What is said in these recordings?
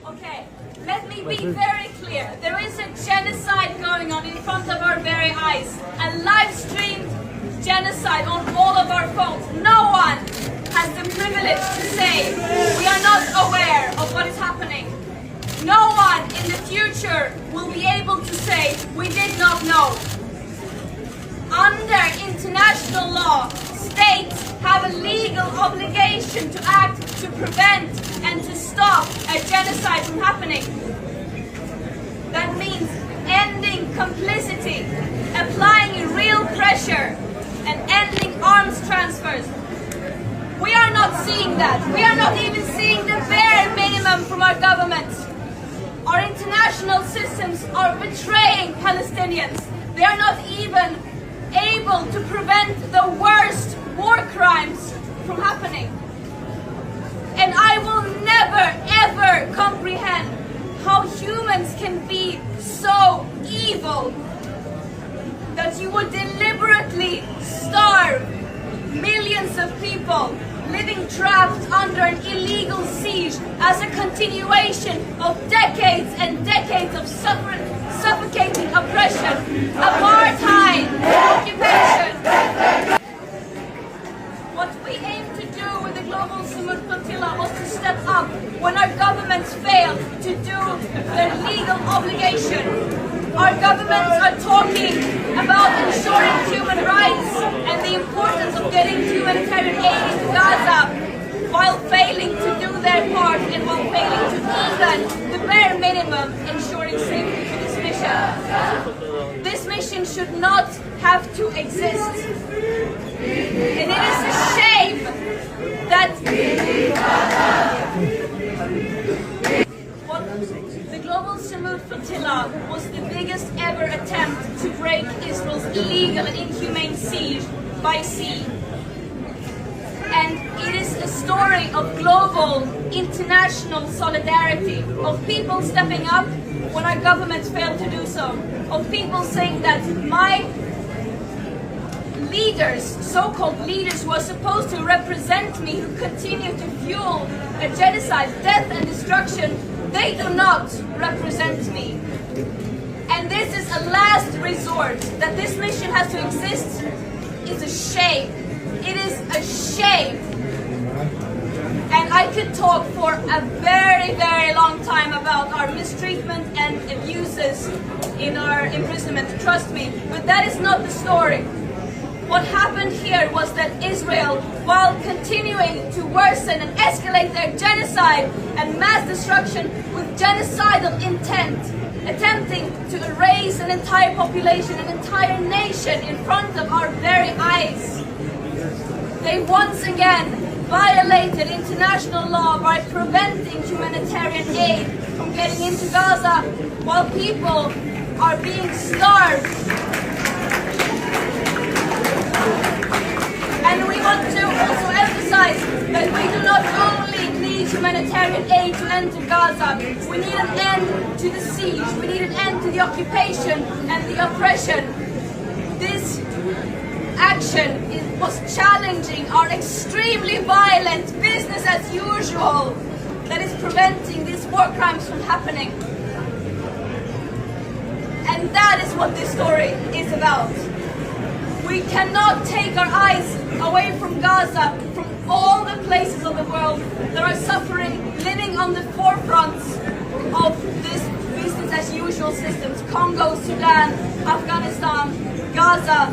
Okay, let me be very clear. There is a genocide going on in front of our very eyes. A live-streamed genocide on all of our phones. No one has the privilege to say we are not aware of what is happening. No one in the future will be able to say we did not know. Under international law, states have a legal obligation to act to prevent and to stop a genocide from happening. That means ending complicity, applying real pressure, and ending arms transfers. We are not seeing that. We are not even seeing the bare minimum from our governments. Our international systems are betraying Palestinians. They are not even able to prevent the worst war crimes from happening. And I will never ever comprehend how humans can be so evil that you would deliberately starve millions of people living trapped under an illegal siege as a continuation of decades and decades of suffocating oppression, apartheid, occupation. What we aim to do with the Global Samud Flotilla was to step up when our governments failed to do their legal obligation. Our governments are talking about ensuring human rights and the importance of getting humanitarian aid into Gaza while failing to do their part and while failing to even the bare minimum ensuring safety for this mission. This mission should not have to exist. And it is a shame that the Global Samud Flotilla was the biggest ever attempt to break Israel's illegal and inhumane siege by sea. And it is a story of global, international solidarity, of people stepping up when our governments failed to do so, of people saying that my leaders, so-called leaders who are supposed to represent me, who continue to fuel a genocide, death and destruction, they do not represent me. And this is a last resort. That this mission has to exist is a shame. It is a shame. And I could talk for a very, very long time about our mistreatment and abuses in our imprisonment, trust me. But that is not the story. What happened here was that Israel, while continuing to worsen and escalate their genocide and mass destruction with genocidal intent, attempting to erase an entire population, an entire nation in front of our very eyes, they once again violated international law by preventing humanitarian aid from getting into Gaza while people are being starved. And we want to also emphasize that we do not only need humanitarian aid to enter Gaza, we need an end to the siege, we need an end to the occupation and the oppression. This action was challenging our extremely violent business as usual that is preventing these war crimes from happening. And that is what this story is about. We cannot take our eyes away from Gaza, from all the places of the world that are suffering, living on the forefronts of this business as usual systems. Congo, Sudan, Afghanistan, Gaza,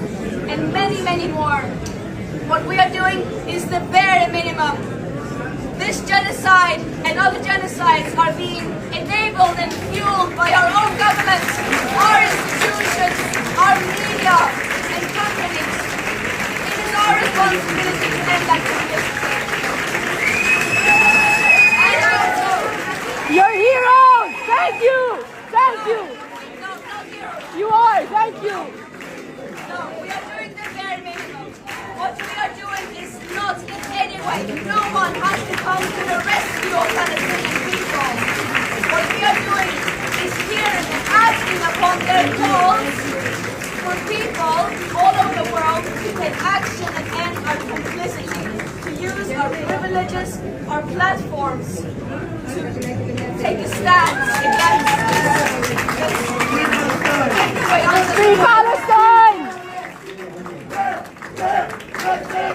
and many, many more. What we are doing is the bare minimum. This genocide and other genocides are being enabled and fueled by our own governments, our institutions, our media, and companies. It is our responsibility to end that complicity. You're heroes! Thank you! Thank you! No, not heroes. You are! Thank you! No, we are doing the bare minimum. What we are doing is not in any way. No one has to come to the rescue of Palestinian people. What we are doing is here acting upon their calls for people all over the world to take action and end our complicity, to use our privileges, our platforms to take a step USA!